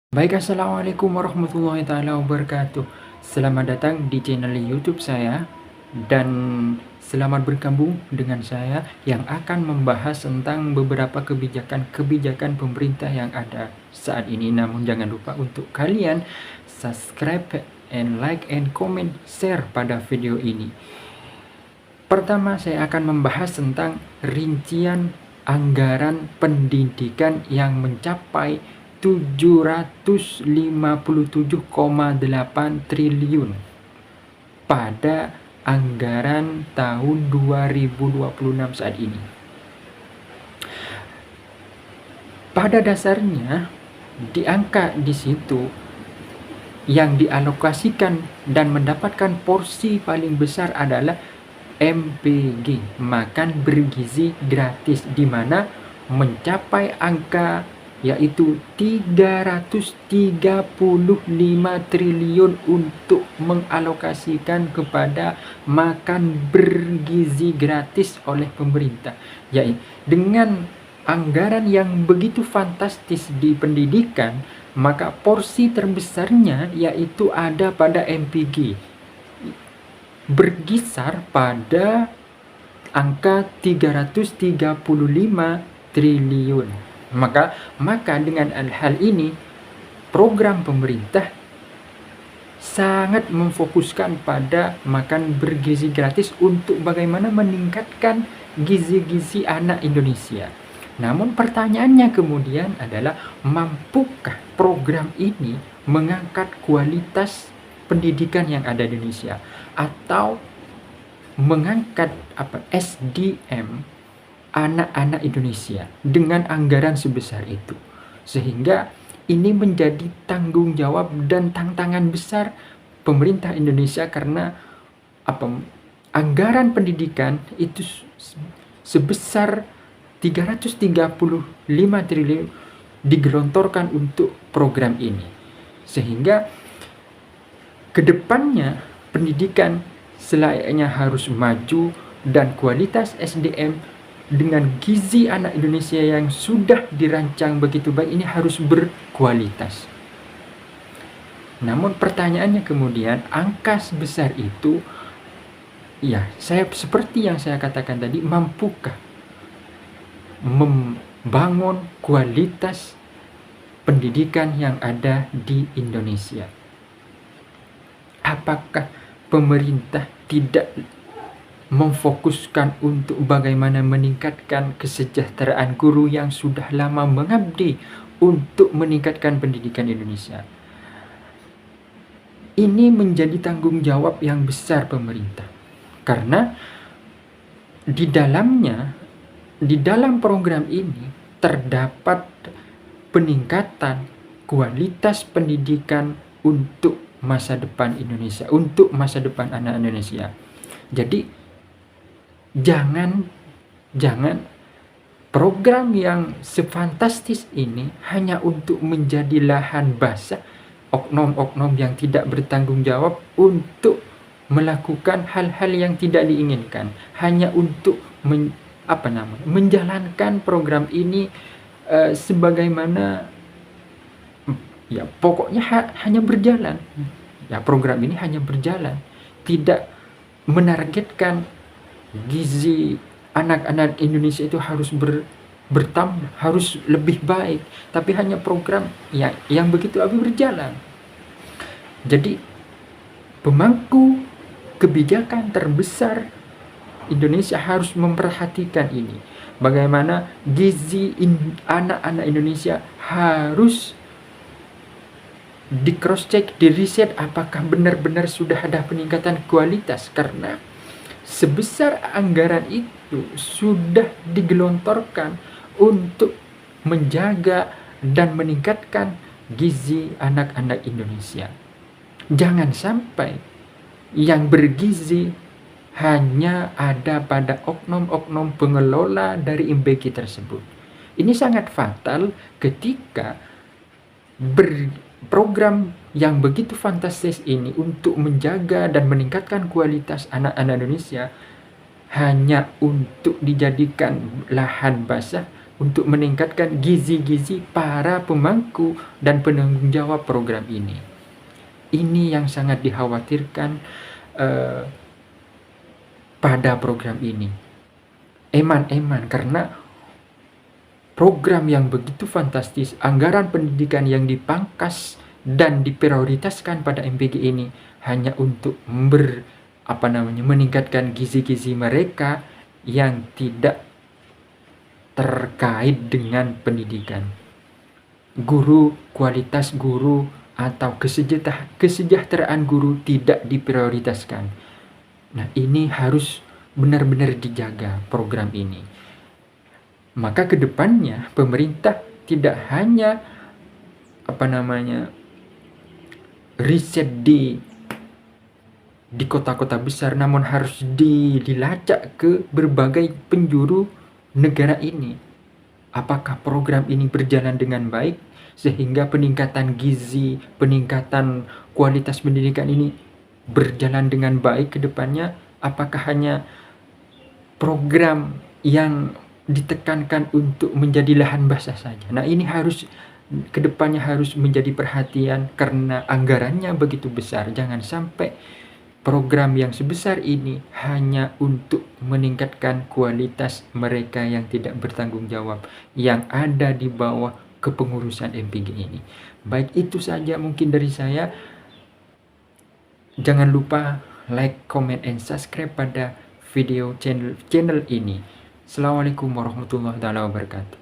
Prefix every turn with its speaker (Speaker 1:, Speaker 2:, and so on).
Speaker 1: Baik, assalamualaikum warahmatullahi taala wabarakatuh. Selamat datang di channel YouTube saya dan selamat bergabung dengan saya yang akan membahas tentang beberapa kebijakan pemerintah yang ada saat ini. Namun jangan lupa untuk kalian subscribe and like and comment, share pada video ini. Pertama, saya akan membahas tentang rincian anggaran pendidikan yang mencapai 757,8 triliun pada anggaran tahun 2026 saat ini. Pada dasarnya, di angka di situ yang dialokasikan dan mendapatkan porsi paling besar adalah MPG, makan bergizi gratis, di mana mencapai angka yaitu 335 triliun untuk mengalokasikan kepada makan bergizi gratis oleh pemerintah. Yaitu dengan anggaran yang begitu fantastis di pendidikan, maka porsi terbesarnya yaitu ada pada MPG, berkisar pada angka 335 triliun. Maka dengan hal ini, program pemerintah sangat memfokuskan pada makan bergizi gratis untuk bagaimana meningkatkan gizi-gizi anak Indonesia. Namun pertanyaannya kemudian adalah, mampukah program ini mengangkat kualitas pendidikan yang ada di Indonesia atau mengangkat SDM anak-anak Indonesia dengan anggaran sebesar itu? Sehingga ini menjadi tanggung jawab dan tantangan besar pemerintah Indonesia, karena anggaran pendidikan itu sebesar 335 triliun digelontorkan untuk program ini. Sehingga kedepannya pendidikan selayaknya harus maju dan kualitas SDM dengan gizi anak Indonesia yang sudah dirancang begitu baik ini harus berkualitas. Namun pertanyaannya kemudian, angka sebesar itu, ya seperti yang saya katakan tadi, mampukah membangun kualitas pendidikan yang ada di Indonesia? Apakah pemerintah tidak memfokuskan untuk bagaimana meningkatkan kesejahteraan guru yang sudah lama mengabdi untuk meningkatkan pendidikan Indonesia? Ini menjadi tanggung jawab yang besar pemerintah, karena di dalam program ini terdapat peningkatan kualitas pendidikan untuk masa depan Indonesia, untuk masa depan anak Indonesia. Jadi jangan program yang sefantastis ini hanya untuk menjadi lahan basah oknum-oknum yang tidak bertanggung jawab untuk melakukan hal-hal yang tidak diinginkan, hanya untuk menjalankan program ini sebagaimana ya pokoknya hanya berjalan. Ya, program ini hanya berjalan, tidak menargetkan gizi anak-anak Indonesia itu harus bertambah, harus lebih baik, tapi hanya program yang begitu berjalan. Jadi pemangku kebijakan terbesar Indonesia harus memperhatikan ini. Bagaimana gizi anak-anak Indonesia harus di cross check, di riset apakah benar-benar sudah ada peningkatan kualitas, karena sebesar anggaran itu sudah digelontorkan untuk menjaga dan meningkatkan gizi anak-anak Indonesia. Jangan sampai yang bergizi hanya ada pada oknum-oknum pengelola dari MBG tersebut. Ini sangat fatal ketika program yang begitu fantastis ini untuk menjaga dan meningkatkan kualitas anak-anak Indonesia hanya untuk dijadikan lahan basah untuk meningkatkan gizi-gizi para pemangku dan penanggung jawab program ini. Ini yang sangat dikhawatirkan pada program ini. Eman karena program yang begitu fantastis, anggaran pendidikan yang dipangkas dan diprioritaskan pada MPG ini hanya untuk meningkatkan gizi-gizi mereka yang tidak terkait dengan pendidikan. Guru, kualitas guru atau kesejahteraan guru tidak diprioritaskan. Nah, ini harus benar-benar dijaga program ini. Maka kedepannya pemerintah tidak hanya riset di kota-kota besar, namun harus dilacak ke berbagai penjuru negara ini. Apakah program ini berjalan dengan baik sehingga peningkatan gizi, peningkatan kualitas pendidikan ini berjalan dengan baik ke depannya? Apakah hanya program yang ditekankan untuk menjadi lahan basah saja? Nah, ini harus kedepannya harus menjadi perhatian karena anggarannya begitu besar. Jangan sampai program yang sebesar ini hanya untuk meningkatkan kualitas mereka yang tidak bertanggung jawab yang ada di bawah kepengurusan MPG ini. Baik, itu saja mungkin dari saya. Jangan lupa like, comment, and subscribe pada video channel ini. Assalamualaikum warahmatullahi wabarakatuh.